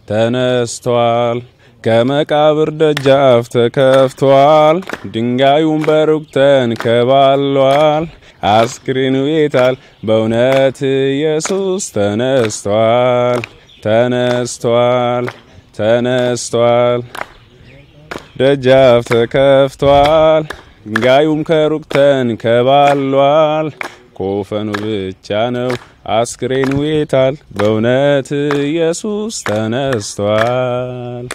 ተነስቷል ከመቃብር ደጃፍ ተከፍቷል ድንጋዩን በሩቅ ተንከባሏል አስክሬኑ የታል በእውነት ኢየሱስ ተነስቷል ደጃፍ ተከፍቷል ድንጋዩም ከሩቅ ተንከባሏል ኮፈኑ ብቻ ነው አስክሬኑ የታል በእውነት ኢየሱስ ተነስቷል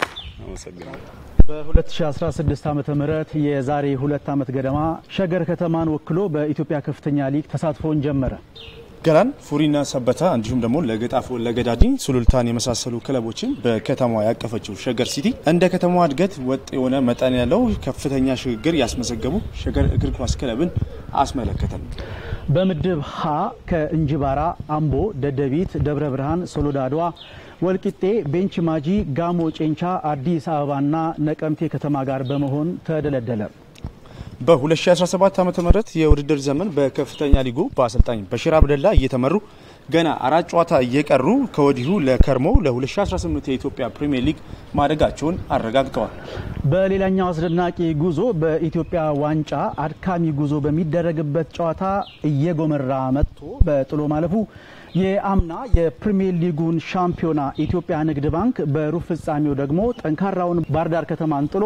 በ2016 ዓመተ ምህረት የዛሬ 2 ዓመት ገደማ ሸገር ከተማን ወክሎ በኢትዮጵያ ከፍተኛ ሊግ ተሳትፎን ጀመረ ገራን ፉሪና ሰበታ እንዲሁም ደግሞ ለገጣፎ ለገዳዲ ሱሉልታን የመሳሰሉ ክለቦችን በከተማዋ ያቀፈችው ሸገር ሲቲ እንደ ከተማዋ እድገት ወጥ የሆነ መጠን ያለው ከፍተኛ ሽግግር ያስመዘገቡ ሸገር እግር ኳስ ክለብን አስመለከተን በምድብ ሀ ከእንጅባራ አምቦ ደደቢት ደብረ ብርሃን ሶሎዳዶዋ ወልቂጤ ቤንች ማጂ ጋሞ ጨንቻ አዲስ አበባና ነቀምቴ ከተማ ጋር በመሆን ተደለደለ በ2017 ዓመተ ምህረት የውድድር ዘመን በከፍተኛ ሊጉ በአሰልጣኝ በሽር አብደላ እየተመሩ ገና 4 ጨዋታ እየቀሩ ከወዲሁ ለከርሞ ለ2018 የኢትዮጵያ ፕሪሚየር ሊግ ማደጋቸውን አረጋግጠዋል በሌላኛው አስደናቂ ጉዞ በኢትዮጵያ ዋንጫ አድካሚ ጉዞ በሚደረግበት ጨዋታ እየጎመራ መጥቶ በጥሎ ማለፉ የአምና የፕሪሚየር ሊጉን ሻምፒዮና ኢትዮጵያ ንግድ ባንክ በሩብ ፍጻሜው ደግሞ ጠንካራውን ባርዳር ከተማን ጥሎ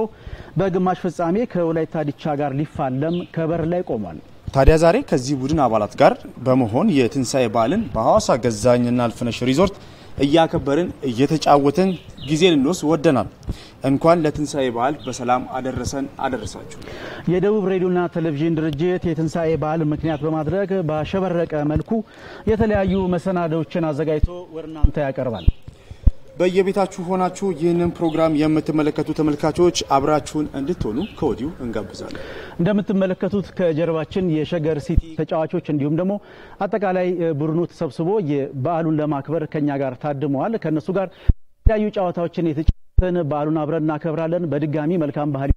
በግማሽ ፍጻሜ ከወላይታ ዲቻ ጋር ሊፋለም ከበር ላይ ቆሟል ታዲያ ዛሬ ከዚህ ቡድን አባላት ጋር በመሆን የትንሳኤ በዓልን በሐዋሳ ገዛኝና አልፈነሽ ሪዞርት እያከበርን እየተጫወትን ጊዜ ልንወስድ ወደናል እንኳን ለትንሳኤ በዓል በሰላም አደረሳችሁ የደቡብ ሬዲዮና ቴሌቪዥን ድርጅት የትንሳኤ በዓል ምክንያት በማድረግ በሸበረቀ መልኩ የተለያዩ መሰናዶዎችን አዘጋጅቶ ወርናንተ ያቀርባል በየቤታችሁ ሆናችሁ ይህንን ፕሮግራም የምትመለከቱ ተመልካቾች አብራችሁን እንድትሆኑ ከወዲሁ እንጋብዛለን እንደምትመለከቱት ከጀርባችን የሸገር ሲቲ ተጫዋቾች እንዲሁም ደግሞ አጠቃላይ ቡድኑ ተሰብስቦ የበዓሉን ለማክበር ከኛ ጋር ታድመዋል ከነሱ ጋር የተለያዩ ጨዋታዎችን የተጫወተን በዓሉን አብረን እናከብራለን በድጋሚ መልካም ባህል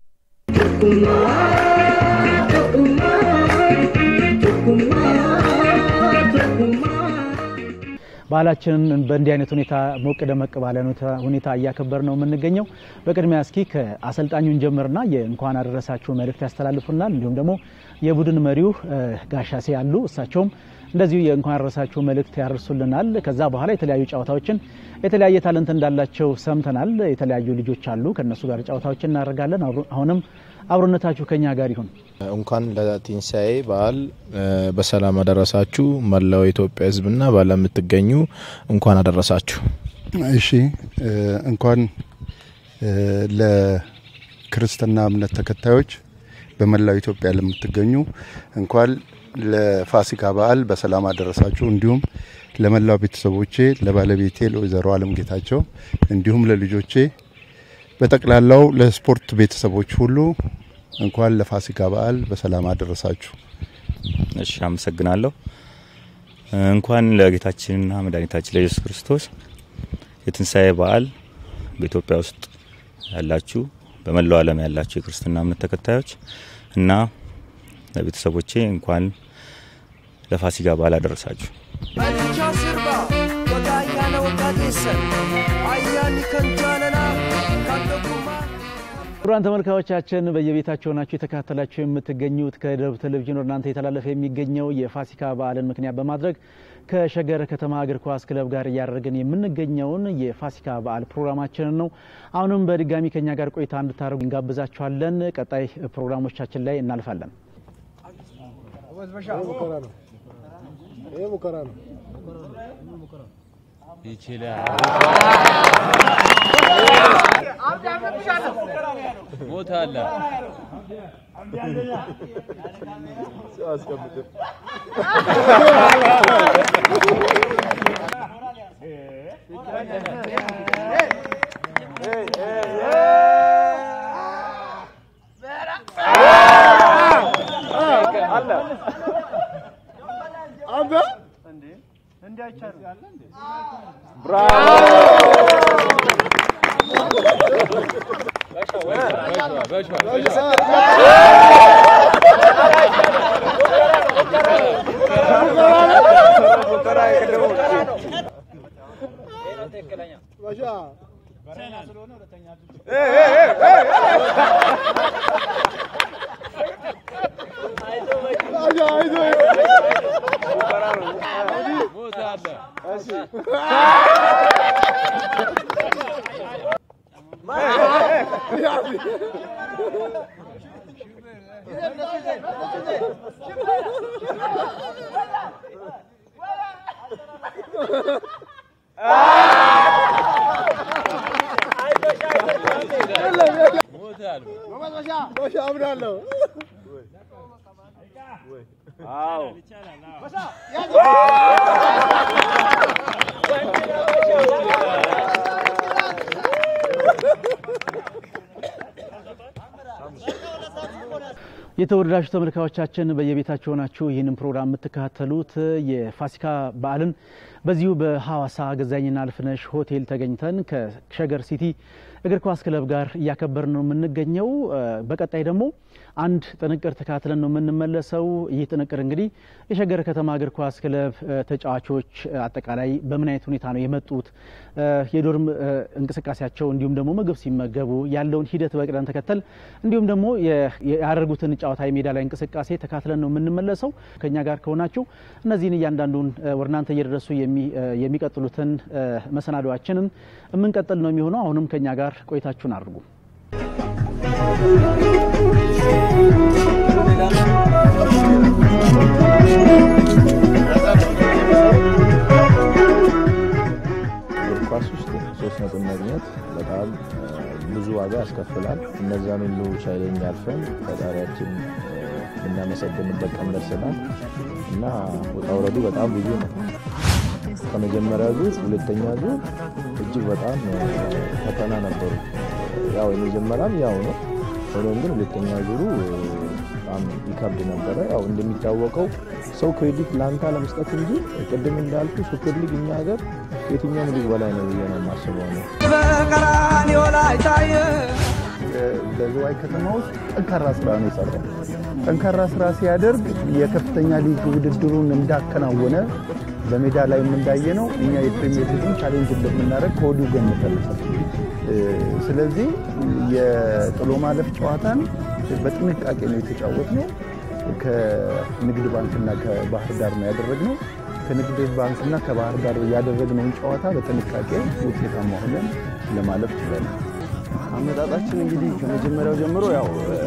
ባህላችንን በእንዲህ አይነት ሁኔታ ሞቅ ደመቅ ባለ ሁኔታ እያከበር ነው የምንገኘው በቅድሚያ እስኪ ከአሰልጣኙን ጀምርና የእንኳን አደረሳችሁ መልእክት ያስተላልፉናል እንዲሁም ደግሞ የቡድን መሪው ጋሻሴ ያሉ እሳቸውም እንደዚሁ የእንኳን አደረሳችሁ መልእክት ያርሱልናል ከዛ በኋላ የተለያዩ ጨዋታዎችን የተለያየ ታለንት እንዳላቸው ሰምተናል የተለያዩ ልጆች አሉ ከነሱ ጋር ጨዋታዎችን እናደርጋለን አሁንም አብሮነታችሁ ከኛ ጋር ይሁን እንኳን ለትንሳኤ በዓል በሰላም አደረሳችሁ መላው ኢትዮጵያ ሕዝብና ባለም የምትገኙ እንኳን አደረሳችሁ እሺ እንኳን ለክርስትና እምነት ተከታዮች በመላው ኢትዮጵያ ለምትገኙ እንኳን ለፋሲካ በዓል በሰላም አደረሳችሁ እንዲሁም ለመላው ቤተሰቦቼ ለባለቤቴ ለወይዘሮ አለም ጌታቸው እንዲሁም ለልጆቼ በተቀላላው ለስፖርት ቤተሰቦች ሁሉ እንኳን ለፋሲካ በዓል በሰላም አደረሳችሁ እሺ አመሰግናለሁ እንኳን ለጌታችንና መድኃኒታችን ለኢየሱስ ክርስቶስ የትንሳኤ በዓል በኢትዮጵያ ውስጥ ያላችሁ በመላው ዓለም ያላችሁ የክርስትና እምነት ተከታዮች እና ለቤተሰቦቼ እንኳን ለፋሲካ በዓል አደረሳችሁ ፕሮግራም ተመልካቾቻችን በየቤታችሁ ሆናችሁ የተከታተላችሁ የምትገኙት ከደቡብ ቴሌቪዥን ወርናንተ የተላለፈ የሚገኘው የፋሲካ በዓልን ምክንያት በማድረግ ከሸገር ከተማ እግር ኳስ ክለብ ጋር ያደረግን የምንገኘውን የፋሲካ በዓል ፕሮግራማችንን ነው አሁንም በድጋሚ ከኛ ጋር ቆይታ እንድታደርጉ እንጋብዛችኋለን ቀጣይ ፕሮግራሞቻችን ላይ እናልፋለን ይችላል ሞታላ የተወደዳችሁ ተመልካቾቻችን በየቤታችሁ ሆናችሁ ይህንን ፕሮግራም የምትከታተሉት የፋሲካ በዓልን በዚሁ በሐዋሳ ገዛኝና አልፍነሽ ሆቴል ተገኝተን ከሸገር ሲቲ እግር ኳስ ክለብ ጋር እያከበርን ነው የምንገኘው። በቀጣይ ደግሞ አንድ ጥንቅር ተካትለን ነው የምንመለሰው። ይህ ጥንቅር እንግዲህ የሸገር ከተማ እግር ኳስ ክለብ ተጫዋቾች አጠቃላይ በምን አይነት ሁኔታ ነው የመጡት፣ የዶርም እንቅስቃሴያቸው እንዲሁም ደግሞ ምግብ ሲመገቡ ያለውን ሂደት በቅደም ተከተል እንዲሁም ደግሞ ያደረጉትን ጨዋታ የሜዳ ላይ እንቅስቃሴ ተካትለን ነው የምንመለሰው። ከኛ ጋር ከሆናችሁ እነዚህን እያንዳንዱን ወደ እናንተ እየደረሱ የሚቀጥሉትን መሰናዶአችንን የምንቀጥል ነው የሚሆነው። አሁንም ከኛ ጋር ቆይታችሁን አድርጉ። እግር ኳስ ውስጥ 3 ነጥብ ማግኘት በጣም ብዙ ዋጋ ያስከፍላል። እነዛን ሁሉ ቻሌንጅ አልፈን ፈጣሪያችን እናመሰግንበት ቀን ደርሰናል እና ወጣ ወረዱ በጣም ብዙ ነው። ከመጀመሪያ ዙር ሁለተኛ ዙር እጅግ በጣም ፈተና ነበሩ። ያው የመጀመሪያም ያው ነው፣ ሆኖም ግን ሁለተኛ ዙሩ በጣም ይከብድ ነበረ። ያው እንደሚታወቀው ሰው ክሬዲት ላንታ ለመስጠት እንጂ ቅድም እንዳልኩ ሱፐር ሊግ እኛ ሀገር የትኛውም ሊግ በላይ ነው ብዬ ነው የማስበው ነው። በዝዋይ ከተማ ውስጥ ጠንካራ ስራ ነው የሰራው። ጠንካራ ስራ ሲያደርግ የከፍተኛ ሊግ ውድድሩን እንዳከናወነ በሜዳ ላይ እንዳየነው እኛ የፕሪሚየር ሊግን ቻሌንጅ እንደምናደርግ ከወዲሁ ገምተናል። ስለዚህ የጥሎ ማለፍ ጨዋታን በጥንቃቄ ነው የተጫወትነው። ከንግድ ባንክና ከባህር ዳር ነው ያደረግነው። ከንግድ ባንክና ከባህር ዳር ያደረግነውን ጨዋታ በጥንቃቄ ውጤታማ ሆነን ለማለፍ ችለናል። አመጣጣችን እንግዲህ ከመጀመሪያው ጀምሮ ያው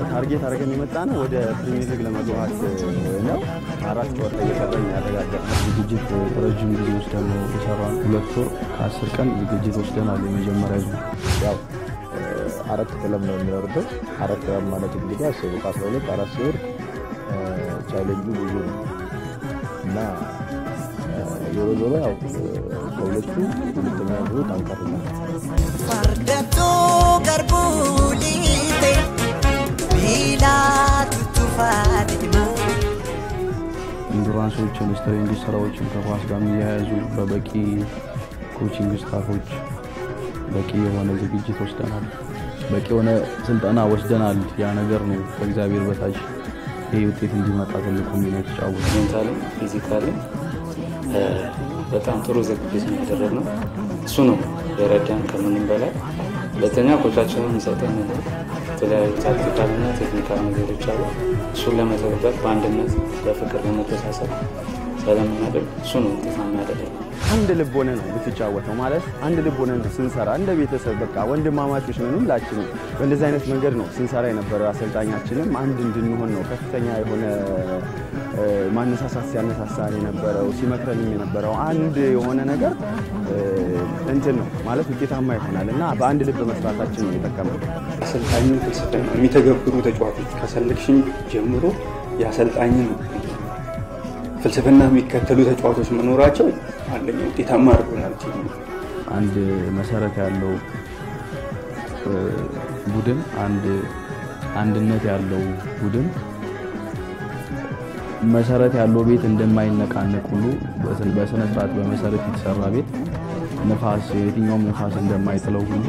ታርጌት አድርገን የመጣነው ወደ ፕሪሚየር ሊግ ለመግባት ነው። 4 ጨዋታ እየቀረን ያረጋገጥነው ዝግጅት ረጅም ጊዜ ወስደን ነው የሰራነው። 2 ወር ከ10 ቀን ዝግጅት ወስደናል። የመጀመሪያው ያው 4 ክለብ ነው የሚወርደው። 4 ክለብ ማለት እንግዲህ 12 4 ሲወር ቻሌንጁ ብዙ ነው እና ዞሮ ዞሮ ያው ከሁለቱ ሁለተኛ ዙር ጠንካራ ነው። Fardato garbulite bila tutufadima ኢንዱራንሶችን ስትሬንጅ ስራዎችን ከኳስ ጋር የሚያያዙ በበቂ ኮቺንግ ስታፎች በቂ የሆነ ዝግጅት ወስደናል። በቂ የሆነ ስልጠና ወስደናል። ያ ነገር ነው ከእግዚአብሔር በታች ይሄ ውጤት እንዲመጣ ትልቁ ሚና የተጫወተው። ሜንታሊ ፊዚካሊ በጣም ጥሩ ዝግጅት ነው ያደረግነው። እሱ ነው የረዳን ከምንም በላይ። ሁለተኛ ኮቻችንን የሚሰጠን የተለያዩ ታክቲካልና ቴክኒካል ነገሮች አሉ። እሱን ለመተግበር በአንድነት በፍቅር ለመተሳሰብ ስለምናደርግ እሱ ነው ውጤታማ ያደረገው። አንድ ልብ ሆነን ነው ብትጫወተው ማለት አንድ ልብ ሆነን ስንሰራ እንደ ቤተሰብ በቃ ወንድማማቾች ነን ሁላችንም። በእንደዚህ አይነት መንገድ ነው ስንሰራ የነበረው። አሰልጣኛችንም አንድ እንድንሆን ነው ከፍተኛ የሆነ ማነሳሳት ሲያነሳሳን የነበረው፣ ሲመክረን የነበረው አንድ የሆነ ነገር እንትን ነው ማለት ውጤታማ ይሆናልና በአንድ ልብ መስራታችን ነው የጠቀመው። አሰልጣኙን ፍልስፍና የሚተገብሩ ተጫዋቾች ከሰለክሽን ጀምሮ የአሰልጣኝን ፍልስፍና የሚከተሉ ተጫዋቾች መኖራቸው አንደኛው ውጤታማ አድርጎናል። አንድ መሰረት ያለው ቡድን፣ አንድነት ያለው ቡድን መሰረት ያለው ቤት እንደማይነቃነቅ ሁሉ በስነ ስርዓት በመሰረት የተሰራ ቤት ንፋስ የትኛውም ንፋስ እንደማይጥለው ሁሉ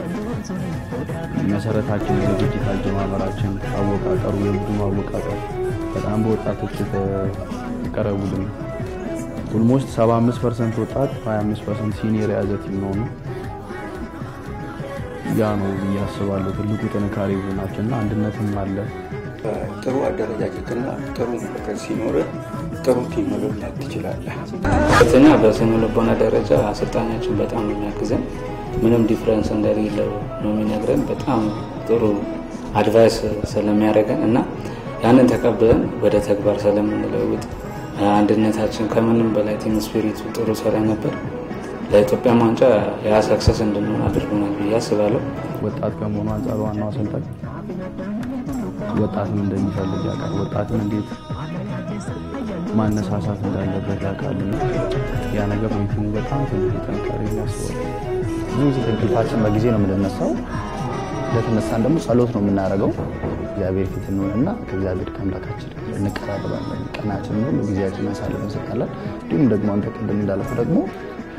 መሰረታችን ዝግጅት አጀማመራችን አወቃቀሩ የቡድኑ አወቃቀር በጣም በወጣቶች የተቀረቡልን ኦልሞስት 75% ወጣት 25% ሲኒየር የያዘ ቲም ነው። ያ ነው ያስባለው ትልቁ ጥንካሬ ቡድናችንና አንድነትም አለ። ጥሩ አደረጃጀትና ጥሩ ፍቅር ሲኖር ጥሩ ቲም መገንባት ትችላለህ። እኛ በስነ ልቦና ደረጃ አሰልጣኛችን በጣም የሚያግዘን ምንም ዲፈረንስ እንደሌለው ነው የሚነግረን። በጣም ጥሩ አድቫይስ ስለሚያደርገን እና ያንን ተቀብለን ወደ ተግባር ስለምንለውጥ አንድነታችን ከምንም በላይ ቲም ስፒሪቱ ጥሩ ስለነበር ለኢትዮጵያ ዋንጫ ያ ሰክሰስ እንድንሆን አድርጎናል ብዬ አስባለሁ። ወጣት ከመሆኑ አንፃር ዋናው አሰልጣኝ ወጣትን እንደሚፈልግ ያውቃል። ወጣትን እንዴት ማነሳሳት እንዳለበት ያውቃል። ያ ነገር ቲሙ በጣም ትልቅ ጥንካሬ ያስወጣል። ብዙ እንቅልፋችን በጊዜ ነው የምንነሳው። ለተነሳን ደግሞ ጸሎት ነው የምናደርገው። እግዚአብሔር ፊት እንሆንና ከእግዚአብሔር ከአምላካችን እንቀራረባለን። ቀናችንን ሁሉ ጊዜያችንን አሳልፈን እንሰጣለን። እንዲሁም ደግሞ አንተ ቅድም እንዳልከው ደግሞ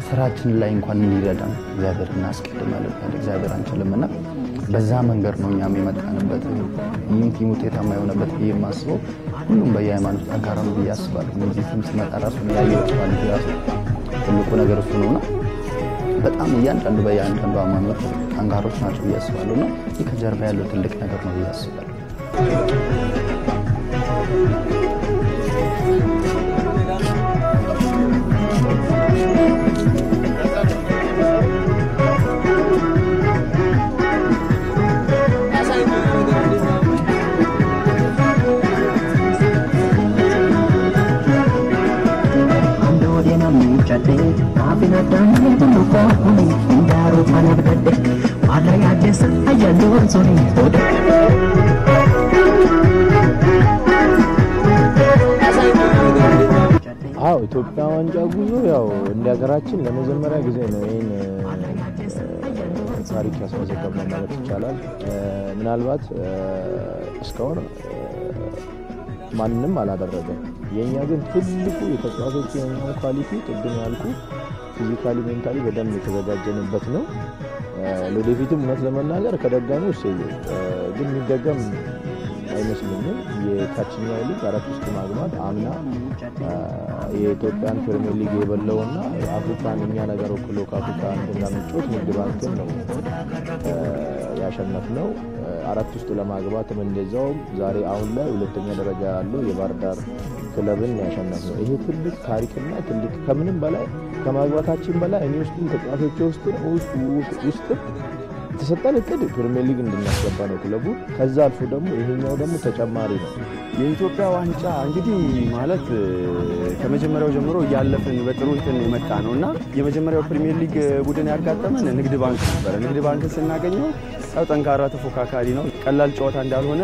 ስራችን ላይ እንኳን እንዲረዳን እግዚአብሔር እናስቀድማለን። እግዚአብሔር አንችልምና በዛ መንገድ ነው እኛም የመጣንበት ቲም ውጤታማ የሆነበት ብዬ የማስበው ሁሉም በየሃይማኖት ጠንካራ ነው ብዬ አስባለሁ። እዚህ ቲም ሲመጣ ራሱ ያየሁት ማለት ራሱ ትልቁ ነገር እሱ ነውና በጣም እያንዳንዱ በየአንዳንዱ ሃይማኖት ጠንካሮች ናቸው ብዬ አስባለሁና ይህ ከጀርባ ያለው ትልቅ ነገር ነው ብዬ አስባለሁ። ኢትዮጵያ ዋንጫ ጉዞ ያው እንደ ሀገራችን ለመጀመሪያ ጊዜ ነው ይሄን ታሪክ ያስመዘገብነው ማለት ይቻላል። ምናልባት እስካሁን ማንንም አላደረገም። የኛ ግን ትልቁ የተጫዋቾች የኛው ኳሊቲ ቅድም ያልኩ ፊዚካሊ ሜንታሊ በደንብ የተዘጋጀንበት ነው። ለወደፊቱም እውነት ለመናገር ከደጋሚው ግን የሚደገም አይመስልኝም። የታችኛው ሊግ አራት ውስጥ ማግባት አምና የኢትዮጵያን ፕሪሚየር ሊግ የበለውና አፍሪካን እኛ ነገር ወክሎ ከአፍሪካ እንድናመጣው ንግድ ባንክን ነው ያሸነፍነው። አራት ውስጥ ለማግባትም እንደዛው ዛሬ አሁን ላይ ሁለተኛ ደረጃ ያለው የባህር ዳር ክለብን ያሸነፍነው። ይሄ ትልቅ ታሪክና ትልቅ ከምንም በላይ ከማግባታችን በላይ እኔ ውስጥ ተጫዋቾች ውስጥ የተሰጠን እቅድ ፕሪሚየር ሊግ እንድናስገባ ነው ክለቡ። ከዛ አልፎ ደግሞ ይሄኛው ደግሞ ተጨማሪ ነው። የኢትዮጵያ ዋንጫ እንግዲህ ማለት ከመጀመሪያው ጀምሮ ያለፈን በጥሩ እንትን የመጣ ነውና የመጀመሪያው ፕሪሚየር ሊግ ቡድን ያጋጠመን ንግድ ባንክ ነበር። ንግድ ባንክ ስናገኘው ያው ጠንካራ ተፎካካሪ ነው፣ ቀላል ጨዋታ እንዳልሆነ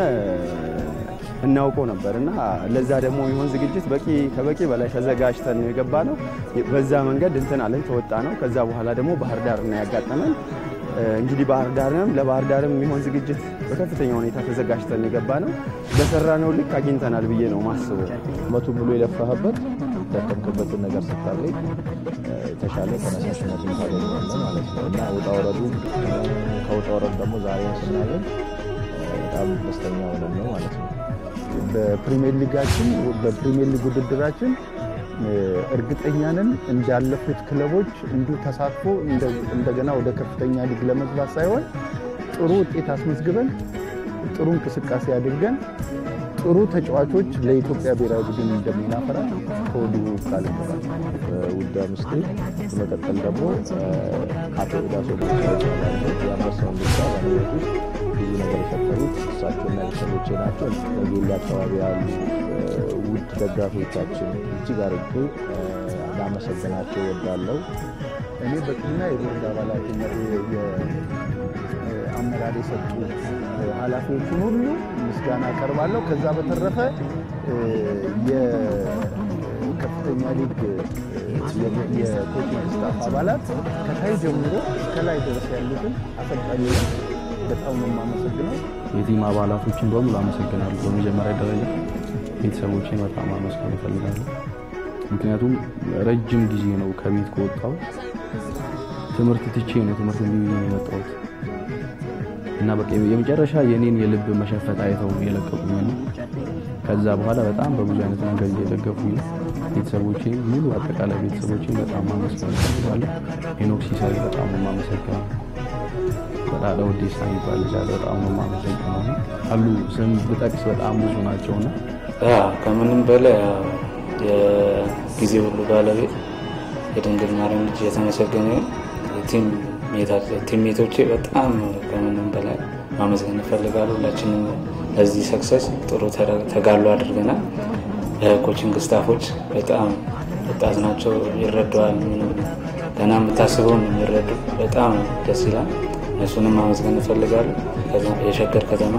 እናውቀው ነበርና ለዛ ደግሞ የሚሆን ዝግጅት ከበቂ በላይ ተዘጋጅተን የገባ ነው። በዛ መንገድ እንትን አለን ተወጣ ነው። ከዛ በኋላ ደግሞ ባህር ዳር እና ያጋጠመን እንግዲህ ባህር ዳርም የሚሆን ዝግጅት በከፍተኛ ሁኔታ ተዘጋጅተን የገባ ነው። በሰራነው ልክ አግኝተናል ብዬ ነው ማስበው። መቶ ሙሉ የለፋህበት ተከምከበትን ነገር ስታገኝ ተሻለ ተነሳሽነትን ታገኛለህ ማለት ነው እና ከውጣ ወረዱ ደግሞ ዛሬ ስናገኝ በጣም ደስተኛ ሆነን ነው ማለት ነው። በፕሪሚየር ሊግ ውድድራችን እርግጠኛ ነን እንዳለፉት ክለቦች እንዲሁ ተሳትፎ እንደገና ወደ ከፍተኛ ሊግ ለመግባት ሳይሆን ጥሩ ውጤት አስመዝግበን ጥሩ እንቅስቃሴ አድርገን ጥሩ ተጫዋቾች ለኢትዮጵያ ብሔራዊ ቡድን እንደምናፈራ ከወዲሁ ቃል እንገባለን። ውዳ ምስቴ በመቀጠል ደግሞ አቶ ዳሶ የአንበሳውን ልጅ ባለቤት ውስጥ ብዙ ነገር የፈጠሩት እሳቸውና ቤተሰቦቼ ናቸው። በጌሌ አካባቢ ያሉ ውድ ደጋፊዎቻችን እጅግ አድርጌ ላመሰግናቸው እወዳለሁ። እኔ በቅድሚያ የቦርድ አባላትና የአመራር የሰጡ ኃላፊዎችን ሁሉ ምስጋና አቀርባለሁ። ከዛ በተረፈ የከፍተኛ ሊግ የኮቺንግ ስታፍ አባላት ከታይ ጀምሮ እስከ ላይ ድረስ ያሉትን አሰልጣኞች በጣም ነው የማመሰግነው። የቲም አባላቶችን በሙሉ አመሰግናለሁ። በመጀመሪያ ደረጃ ቤተሰቦቼን በጣም ማመስገን እፈልጋለሁ። ምክንያቱም ረጅም ጊዜ ነው ከቤት ከወጣሁ። ትምህርት ትቼ ነው ትምህርት ቤት የመጣሁት እና በቃ የመጨረሻ የኔን የልብ መሸፈት አይተው የለቀቁኝ ነው። ከዛ በኋላ በጣም በብዙ አይነት ነገር እየደገፉኝ ቤተሰቦቼ ሙሉ አጠቃላይ ቤተሰቦቼ በጣም ማመስገን እፈልጋለሁ። ሄኖክ ሲሳይ በጣም ነው ማመሰግነው። በጣም ወዲሳ ይባል ጃለ በጣም ነው ማመሰግነው። አሉ ስም ብጠቅስ በጣም ብዙ ናቸውና ከምንም በላይ የጊዜ ሁሉ ባለቤት የድንግል ማርያም ልጅ የተመሰገነ ቲም ሜቶቼ በጣም ከምንም በላይ ማመስገን እፈልጋለሁ። ሁላችንም ለዚህ ሰክሰስ ጥሩ ተጋድሎ አድርገናል። ኮቺንግ ስታፎች በጣም ወጣት ናቸው፣ ይረዳዋል። ገና የምታስበውን የሚረዱ በጣም ደስ ይላል። እሱንም ማመስገን እፈልጋለሁ። የሸገር ከተማ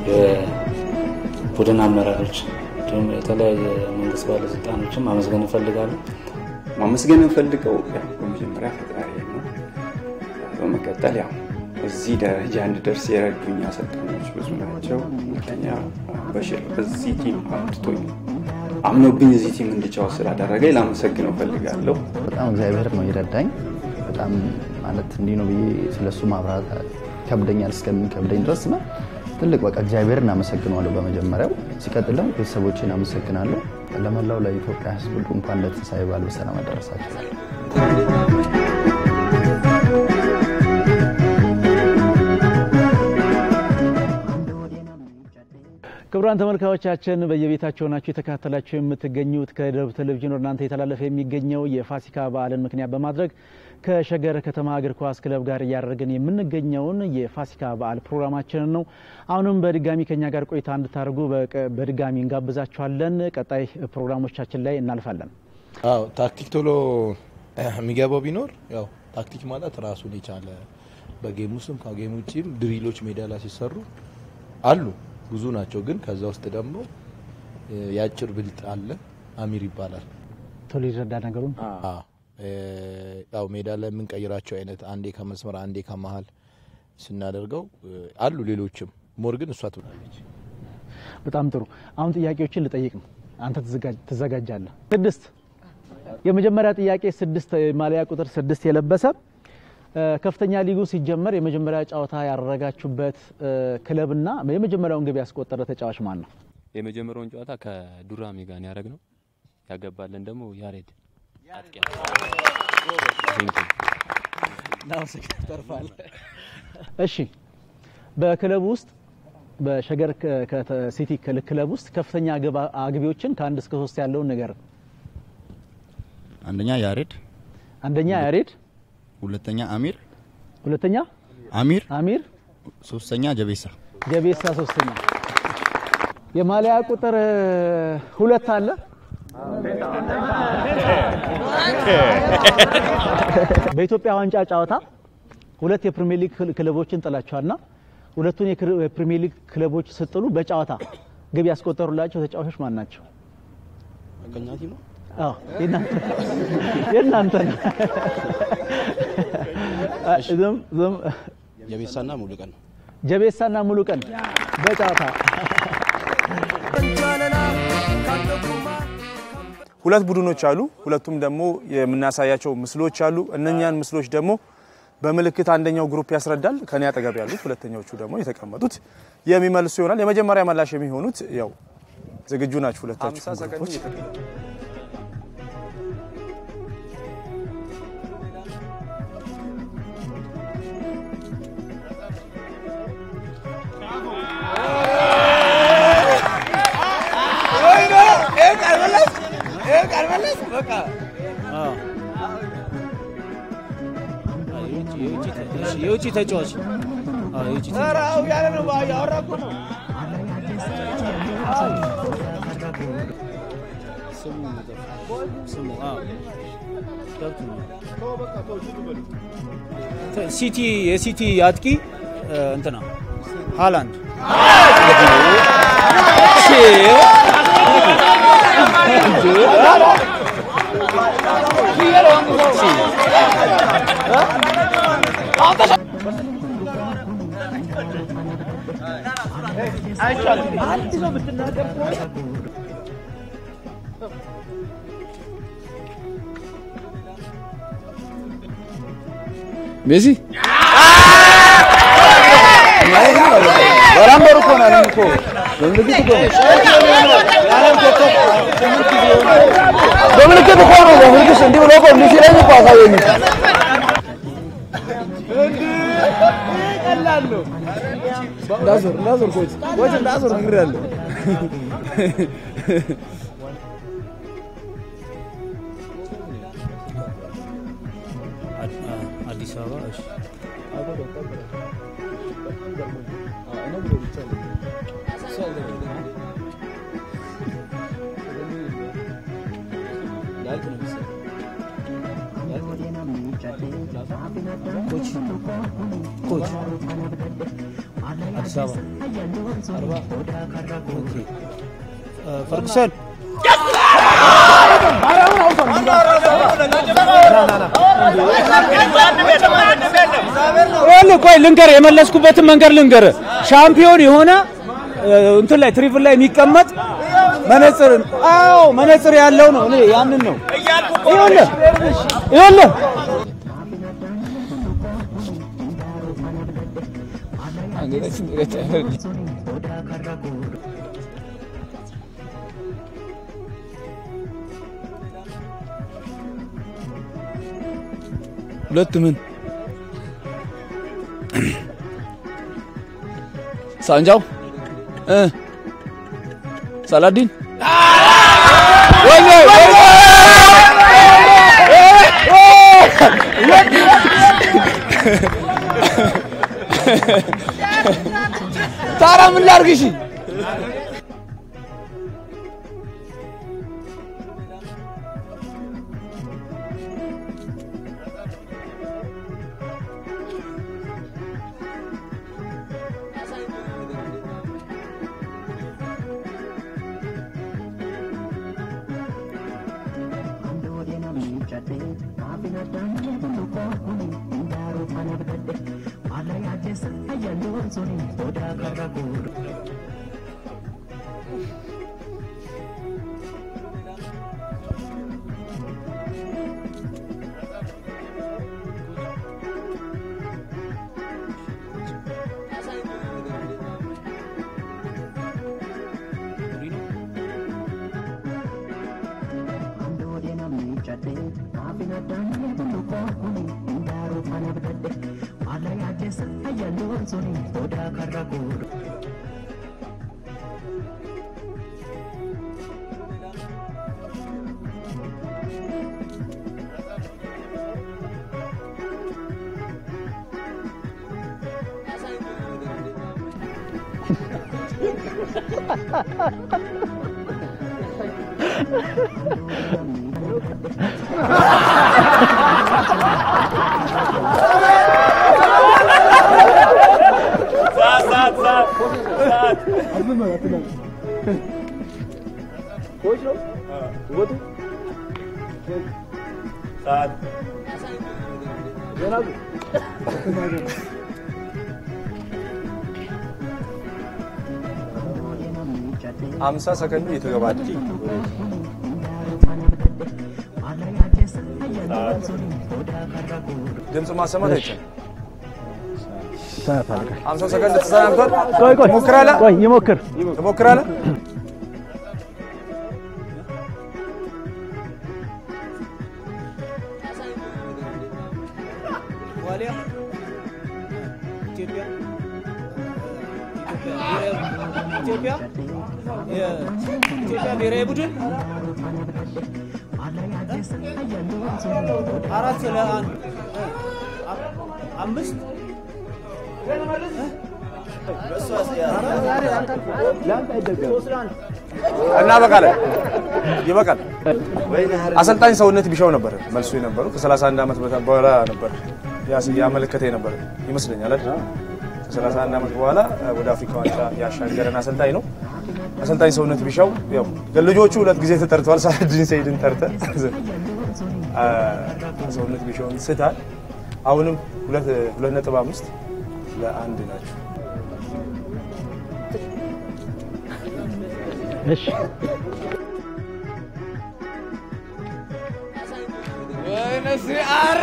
የቡድን አመራሮች እንዲሁም የተለያየ መንግስት ባለስልጣኖችን ማመስገን እፈልጋለሁ። ማመስገን እንፈልገው በመጀመሪያ ፈጣሪ ነው። በመቀጠል ያው እዚህ ደረጃ እንድደርስ የረዱኝ አሰልጣኞች ብዙ ናቸው። ሁለተኛ በሽር በዚህ ቲም አምጥቶኝ አምኖብኝ እዚህ ቲም እንድጫወት ስላደረገኝ ላመሰግነው እፈልጋለሁ። በጣም እግዚአብሔር ነው ይረዳኝ። በጣም ማለት እንዲህ ነው ብዬ ስለሱ ማብራራት ከብደኛል እስከሚከብደኝ ድረስ ነው። ትልቅ በቃ እግዚአብሔርን አመሰግናለሁ በመጀመሪያው። ሲቀጥል ደግሞ ቤተሰቦቼን አመሰግናለሁ። ለመላው ለኢትዮጵያ ሕዝብ ሁሉ እንኳን ለትንሳኤ በዓል በሰላም አደረሳችሁ። ክቡራን ተመልካቾቻችን በየቤታችሁ ናችሁ የተከታተላችሁ የምትገኙት ከደቡብ ቴሌቪዥን ወርናንተ የተላለፈ የሚገኘው የፋሲካ በዓልን ምክንያት በማድረግ ከሸገር ከተማ እግር ኳስ ክለብ ጋር ያደረግን የምንገኘውን የፋሲካ በዓል ፕሮግራማችንን ነው። አሁንም በድጋሚ ከኛ ጋር ቆይታ እንድታደርጉ በድጋሚ እንጋብዛችኋለን። ቀጣይ ፕሮግራሞቻችን ላይ እናልፋለን። ታክቲክ ቶሎ የሚገባው ቢኖር ያው ታክቲክ ማለት ራሱን የቻለ በጌም ውስጥም ከጌም ውጪም ድሪሎች ሜዳ ላይ ሲሰሩ አሉ ብዙ ናቸው። ግን ከዛ ውስጥ ደግሞ ያጭር ብልጥ አለ አሚር ይባላል። ቶሎ ይረዳ ነገሩን ያው ሜዳ ላይ ምን ቀይራቸው አይነት አንዴ ከመስመር አንዴ ከመሃል ስናደርገው አሉ ሌሎችም ሞር ግን እሷ ትብላለች። በጣም ጥሩ። አሁን ጥያቄዎችን ልጠይቅ ነው። አንተ ተዘጋጃለህ? 6 የመጀመሪያ ጥያቄ 6 ማሊያ ቁጥር 6 የለበሰ ከፍተኛ ሊጉ ሲጀመር የመጀመሪያ ጨዋታ ያደረጋችሁበት ክለብና የመጀመሪያውን ግብ ያስቆጠረ ተጫዋች ማን ነው? የመጀመሪያውን ጨዋታ ከዱራሜ ጋር ያደረግነው ያገባለን ደግሞ ያሬድ አጥቂያ ነው ተርፋለ። እሺ በክለብ ውስጥ በሸገር ሲቲ ክለብ ውስጥ ከፍተኛ አግቢዎችን ከ1 እስከ 3 ያለውን ነገር። አንደኛ ያሬድ ሁለተኛ አሚር ሶስተኛ ጀቤሳ ሶስተኛ። የማሊያ ቁጥር 2 አለ። በኢትዮጵያ ዋንጫ ጨዋታ 2 የፕሪሚየር ሊግ ክለቦችን ጥላችኋልና ሁለቱን የፕሪሚየር ሊግ ክለቦች ስትጥሉ በጨዋታ ግብ ያስቆጠሩላቸው ተጫዋቾች ማን ናቸው? አቀኛቲ ነው። የናንተ ነው። ጀቤሳና ሙሉቀን በጨዋታ ሁለት ቡድኖች አሉ። ሁለቱም ደግሞ የምናሳያቸው ምስሎች አሉ። እነኛን ምስሎች ደግሞ በመልእክት አንደኛው ግሩፕ ያስረዳል። ከኔ አጠገብ ያሉት ሁለተኛዎቹ ደግሞ የተቀመጡት የሚመልሱ ይሆናል። የመጀመሪያ መላሽ የሚሆኑት ያው ዝግጁ ናችሁ ሁለታችሁ? የውጪ ተጫዋች የውጪ ተራው ያለ ነው ያወራኩ ነው። ስሙ ሲቲ የሲቲ አጥቂ እንትና ሃላንድ ሜሲ ወራምበሩ ኮና ለምኮ ለምልክት ኮ በምልክት ኮ ነው በምልክት እንዲህ ብሎ ኮ ሜሲ ላይ ነው አሳየኝ ቀላል ነው ዳዞር ኮች ዳዞር ግሬያለሁ አዲስ አበባ እሺ ኮች አዲስ አበባ 40 ኦኬ ፈርጉሰን ቆይ ልንገር የመለስኩበትን መንገር ልንገር ሻምፒዮን የሆነ እንትን ላይ ትሪፕል ላይ የሚቀመጥ መነጽር መነጽር ያለው ነው እኔ ያንን ነው ይኸውልህ ሁለት ምን ሳንጃው ሳላዲን ታራ ምን ላርግሽ አምሳ ሰከንድ የተገባደ ድምጽ ማሰማት አይቻልም 50 ሰከንድ ተሰናብቷል ቆይ ሞክራለህ ቆይ ይሞክር ትሞክራለህ ዋሊያ ኢትዮጵያ ብሔራዊ ቡድን 4-1 5 እና ይበቃል አሰልጣኝ ሰውነት ቢሻው ነበር መልሱ የነበረው ከ31 አመት በኋላ ነበር ያመለከተ ነበር ይመስለኛል አይደል ከ31 አመት በኋላ ወደ አፍሪካ ዋንጫ ያሻገረን አሰልጣኝ ነው አሰልጣኝ ሰውነት ቢሻው ያው ልጆቹ ሁለት ጊዜ ተጠርተዋል ሳላዲን ሰይድን ተርተ ሰውነት ቢሻውን ስታል አሁንም 2.5 ለ1 ናቸው እሺ ወይኔ ሲአር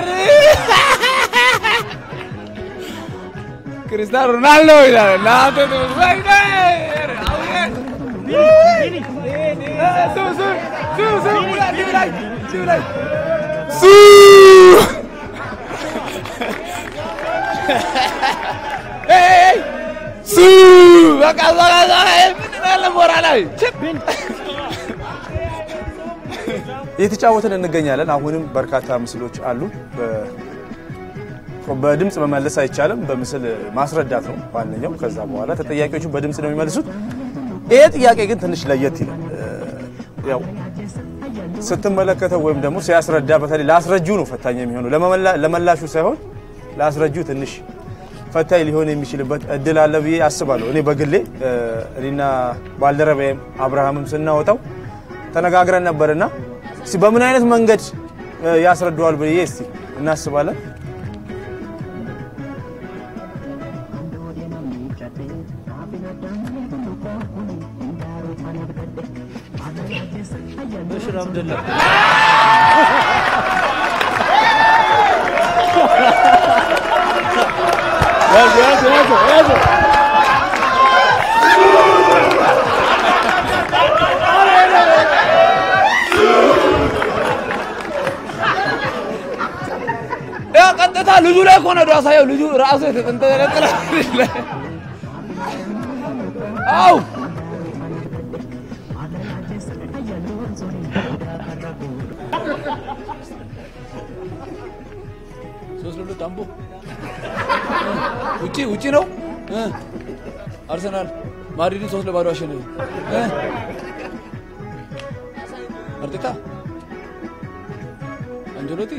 ክርስቲያኖ ሮናልዶ ይላል ናቶ ወይኔ የተጫወተን እንገኛለን። አሁንም በርካታ ምስሎች አሉ። በድምጽ መመለስ አይቻልም፣ በምስል ማስረዳት ነው ዋነኛው። ከዛ በኋላ ተጠያቂዎቹ በድምጽ ነው የሚመልሱት። ይሄ ጥያቄ ግን ትንሽ ለየት ይላል። ያው ስትመለከተው ወይም ደግሞ ሲያስረዳ በተለይ ላስረጁ ነው ፈታኝ የሚሆነው፣ ለመላሹ ሳይሆን ላስረጁ ትንሽ ፈታኝ ሊሆን የሚችልበት እድል አለ ብዬ አስባለሁ። እኔ በግሌ እኔና ባልደረባዬም አብርሃምም ስናወጣው ተነጋግረን ነበርና በምን አይነት መንገድ ያስረዳዋል ብዬ እስቲ እናስባለን። بشر الحمد لله يا قطتا ልጁ ላይ ኮነ ዳሳየው ልጁ ራሱ የተንጠለጠለ አው ሶስት ታምቦ ውጪ ነው አርሰናል ማድሪድ 3-0 አሸነፈ አርቴታ አንጀሎቲ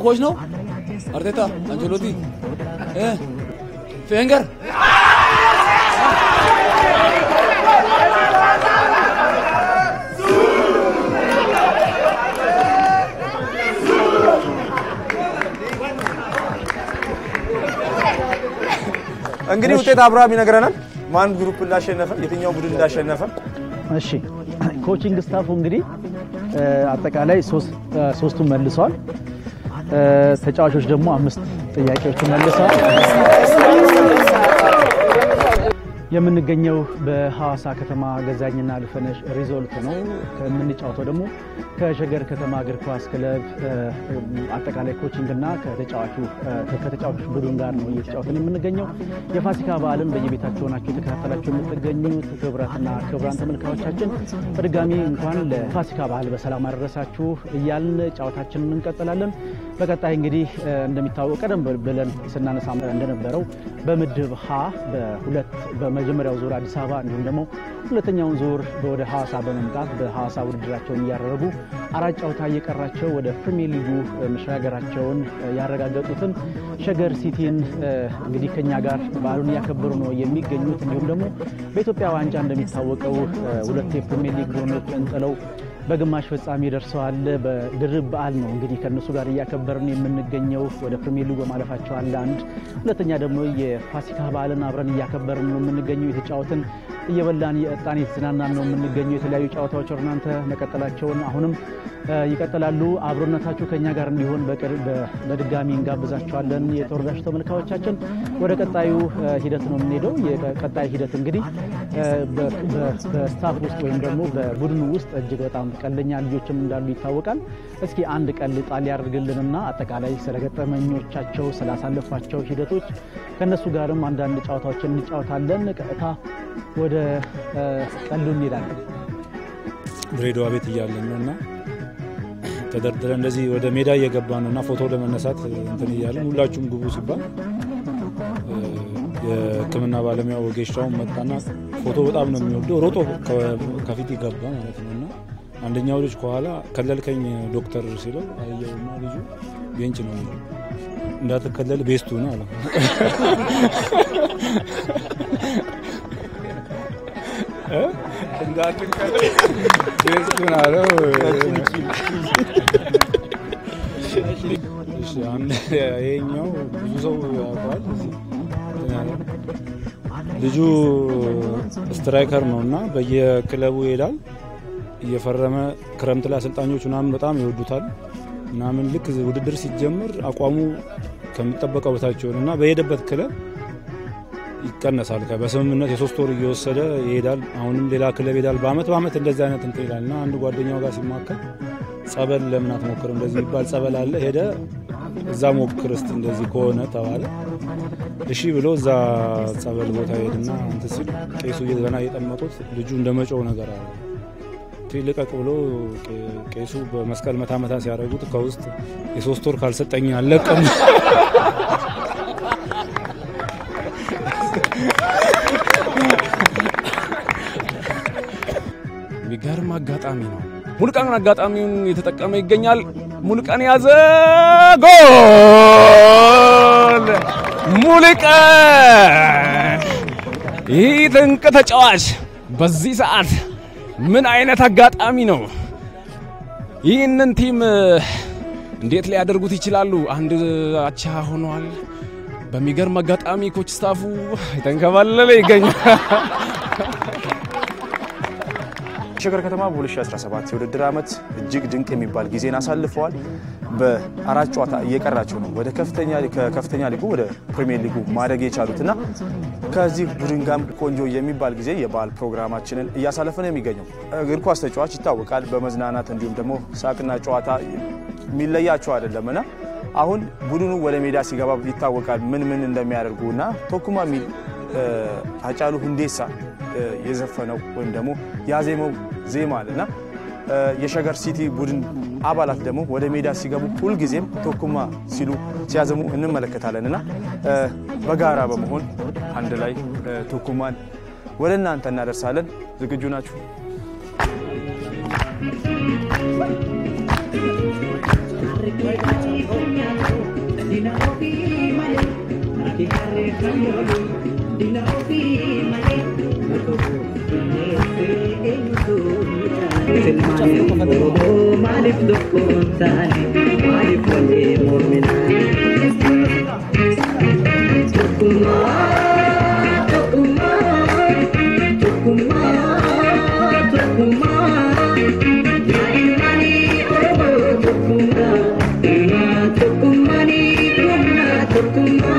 ኮች ነው አርቴታ አንጀሎቲ ፌንገር እንግዲህ ውጤት አብርሃም ይነግረናል ማን ግሩፕ እንዳሸነፈ የትኛው ቡድን እንዳሸነፈ። እሺ ኮቺንግ ስታፉ እንግዲህ አጠቃላይ ሶስቱን መልሰዋል። ተጫዋቾች ደግሞ 5 ጥያቄዎችን መልሰዋል። የምንገኘው በሐዋሳ ከተማ ገዛኝና ልፈነሽ ሪዞልት ነው። ከምንጫወተው ደግሞ ከሸገር ከተማ እግር ኳስ ክለብ አጠቃላይ ኮቺንግና ከተጫዋቾች ቡድን ጋር ነው እየተጫወተን የምንገኘው። የፋሲካ በዓልን በየቤታችሁ ሆናችሁ ተከታተላችሁ የምትገኙት ክቡራን ተመልካቾቻችን በድጋሚ እንኳን ለፋሲካ በዓል በሰላም አደረሳችሁ እያልን ጨዋታችንን እንቀጥላለን። በቀጣይ እንግዲህ እንደሚታወቀው ቀደም ብለን ስናነሳ እንደነበረው በምድብ ሀ በመጀመሪያው ዙር አዲስ አበባ እንዲሁም ደግሞ ሁለተኛውን ዙር ወደ ሐዋሳ በመምጣት በሐዋሳ ውድድራቸውን ያደረጉ 4 ጨዋታ እየቀራቸው ወደ ፕሪሚየር ሊጉ መሸጋገራቸውን ያረጋገጡትን ሸገር ሲቲን እንግዲህ ከኛ ጋር በዓሉን ያከበሩ ነው የሚገኙት። እንዲሁም ደግሞ በኢትዮጵያ ዋንጫ እንደሚታወቀው 2 የፕሪሚየር ሊግ ቡድኖችን ጥለው በግማሽ ፍጻሜ ደርሰዋል። በድርብ በዓል ነው እንግዲህ ከነሱ ጋር እያከበርን የምንገኘው። ወደ ፕሪሚየር ሊግ ማለፋቸው አለ አንድ፣ ሁለተኛ ደግሞ የፋሲካ በዓልን አብረን እያከበርን ነው የምንገኘው። የተጫወትን እየበላን የእጣን የተዝናናን ነው የምንገኘው። የተለያዩ ጨዋታዎች እናንተ መቀጠላቸውን አሁንም ይቀጥላሉ። አብሮነታችሁ ከኛ ጋር እንዲሆን በድጋሚ እንጋብዛችኋለን። የተወረዳችሁ ተመልካቾቻችን ወደ ቀጣዩ ሂደት ነው የምንሄደው። የቀጣይ ሂደት እንግዲህ በስታፍ ውስጥ ወይም ደግሞ በቡድኑ ውስጥ እጅግ በጣም ቀልደኛ ልጆችም እንዳሉ ይታወቃል። እስኪ አንድ ቀል ጣል ያደርግልንና አጠቃላይ ስለገጠመኞቻቸው ስላሳለፏቸው ሂደቶች ከነሱ ጋርም አንዳንድ ጨዋታዎችን እንጫወታለን። ቀጥታ ወደ ቀልዱ እንሄዳለን። ድሬዳዋ ቤት እያለን ነውና ተደርድረን እንደዚህ ወደ ሜዳ እየገባ ነውና ፎቶ ለመነሳት እንትን እያለን ሁላችሁም ግቡ ሲባል የሕክምና ባለሙያ ወጌሻው መጣና ፎቶ በጣም ነው የሚወደው ሮጦ ከፊት ይገባ ማለት ነውና አንደኛው ልጅ ከኋላ ከለልከኝ ዶክተር ሲለው አየውና ልጁ ቤንች ነው እንዳትከለል ቤስቱ ነው አለ። እንዳትከለል ቤስቱ ነው አለ። እሺ አንድ ይሄኛው ብዙ ሰው ያውቃል። ልጁ ስትራይከር ነውና በየክለቡ ይሄዳል። እየፈረመ ክረምት ላይ አሰልጣኞቹ ምናምን በጣም ይወዱታል ምናምን ልክ ውድድር ሲጀምር አቋሙ ከሚጠበቀው በታች ሆነና በሄደበት ክለብ ይቀነሳል በስምምነት የ3 ወር እየወሰደ ይሄዳል አሁንም ሌላ ክለብ ይሄዳል በአመት እንደዚህ አይነት እንቀይላልና አንድ ጓደኛው ጋር ሲማከር ጸበል ለምን አትሞክር እንደዚህ ይባል ጸበል አለ ሄደ እዛ ሞክር እስቲ እንደዚህ ከሆነ ተባለ እሺ ብሎ እዛ ጸበል ቦታ ሄድና አንተ ሲል ቄሱ ገና የጠመቁት ልጁ እንደመጮው ነገር አለ ትልቀቅ ብሎ ቄሱ በመስቀል መታመታ ሲያደርጉት ከውስጥ የ3 ወር ካልሰጠኝ አለቀም ቢገርም አጋጣሚ ነው ሙልቀን አጋጣሚውን የተጠቀመ ይገኛል ሙልቀን ያዘ ጎል ሙልቀን ይህ ድንቅ ተጫዋች በዚህ ሰዓት ምን አይነት አጋጣሚ ነው ይህንን ቲም እንዴት ሊያደርጉት ይችላሉ አንድ አቻ ሆኗል በሚገርም አጋጣሚ ኮች ስታፉ ተንከባለለ ይገኛል ሸገር ከተማ በ2017 የውድድር ዓመት እጅግ ድንቅ የሚባል ጊዜን አሳልፈዋል በአራት ጨዋታ እየቀራቸው ነው ወደ ከፍተኛ ሊጉ ወደ ፕሪሚየር ሊጉ ማደግ የቻሉትና ከዚህ ቡድን ጋር ቆንጆ የሚባል ጊዜ የባል ፕሮግራማችንን እያሳለፈ ነው የሚገኘው እግር ኳስ ተጫዋች ይታወቃል በመዝናናት እንዲሁም ደግሞ ሳቅና ጨዋታ ሚለያቸው አይደለምና አሁን ቡድኑ ወደ ሜዳ ሲገባ ይታወቃል ምን እንደሚያደርጉና ቶኩማ ሚል አጫሉ ሁንዴሳ የዘፈነው ወይም ደግሞ ያዜመው ዜማ አለና የሸገር ሲቲ ቡድን አባላት ደግሞ ወደ ሜዳ ሲገቡ ሁሉ ጊዜም ቶኩማ ሲሉ ሲያዘሙ እንመለከታለንና በጋራ በመሆን አንድ ላይ ቶኩማን ወደ እናንተ እናደርሳለን ዝግጁ ናችሁ Malif dokon tani malif wale mu'mina Tokuma ya imani orobo tokuma tokumani kumna tokuma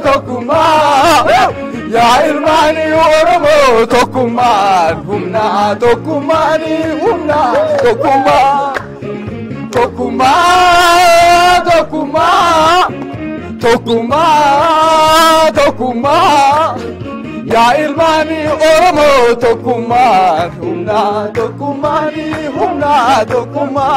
Tokuma ya irmani oromo Tokuman humna Tokumani humna Tokuma ya irmani oromo Tokuman humna Tokumani humna Tokuma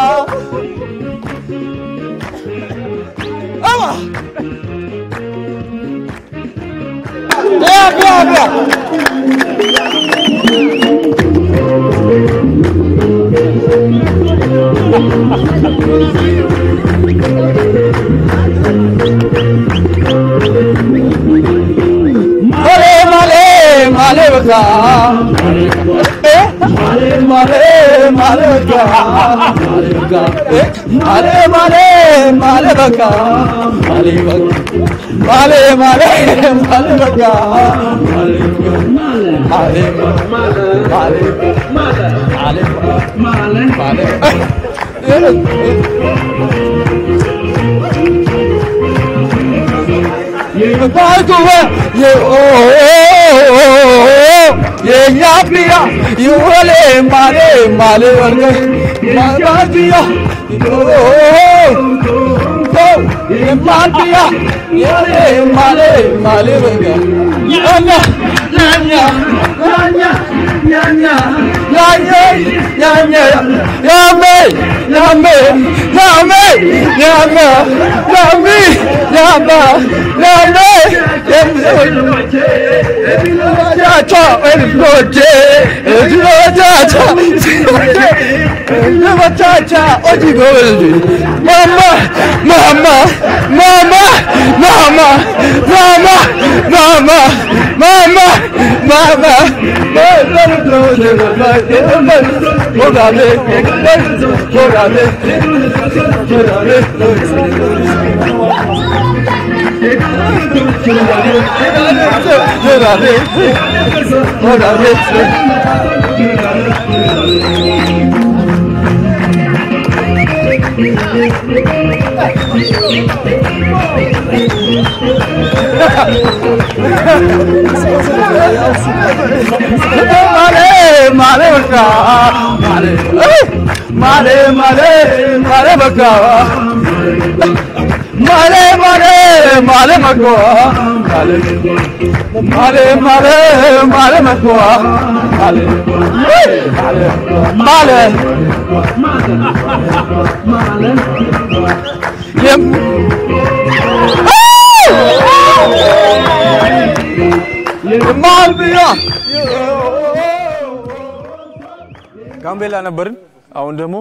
ጋምቤላ ነበርን አሁን ደግሞ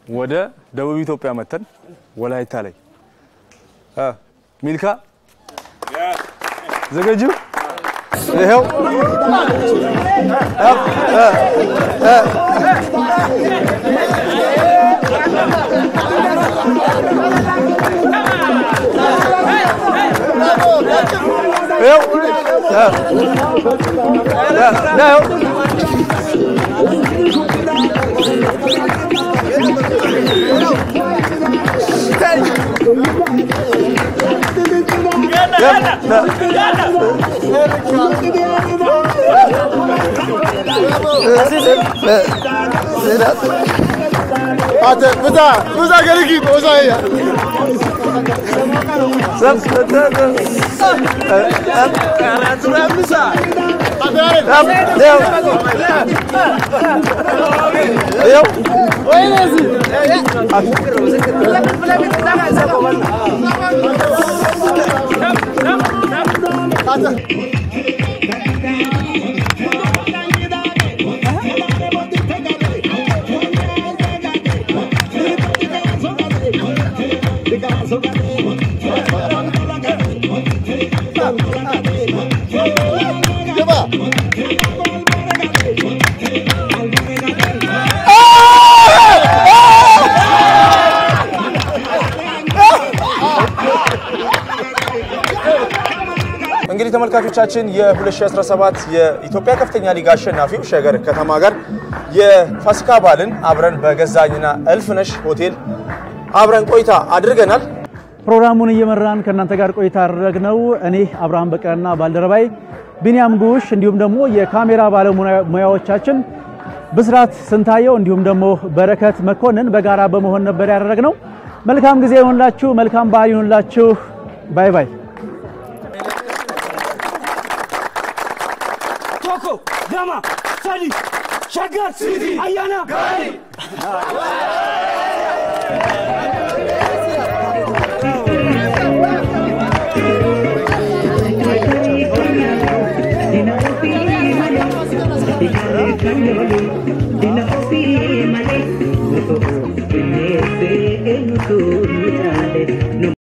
ወደ ደቡብ ኢትዮጵያ መተን ወላይታ ላይ ሚልካ ዘገጁ ይሄው እንግዲህ ተመልካቾቻችን የ2017 የኢትዮጵያ ከፍተኛ ሊግ አሸናፊው ሸገር ከተማ ጋር የፋሲካ በዓልን አብረን በገዛኝና እልፍነሽ ሆቴል አብረን ቆይታ አድርገናል። ፕሮግራሙን እየመራን ከናንተ ጋር ቆይታ አድርገናል። እኔ አብርሃም በቀለና ባልደረባይ ቢኒያም ጉሽ እንዲሁም ደግሞ የካሜራ ባለሙያዎቻችን ብስራት ስንታየው እንዲሁም ደግሞ በረከት መኮንን በጋራ በመሆን ነበር ያደረግነው። መልካም ጊዜ ይሁንላችሁ፣ መልካም በዓል ይሁንላችሁ። ባይ ባይ። ቶኮ ዳማ ሳዲ ሸገር ሲቲ አያና ጋሪ Dina opi male, muto, pinese, enuto.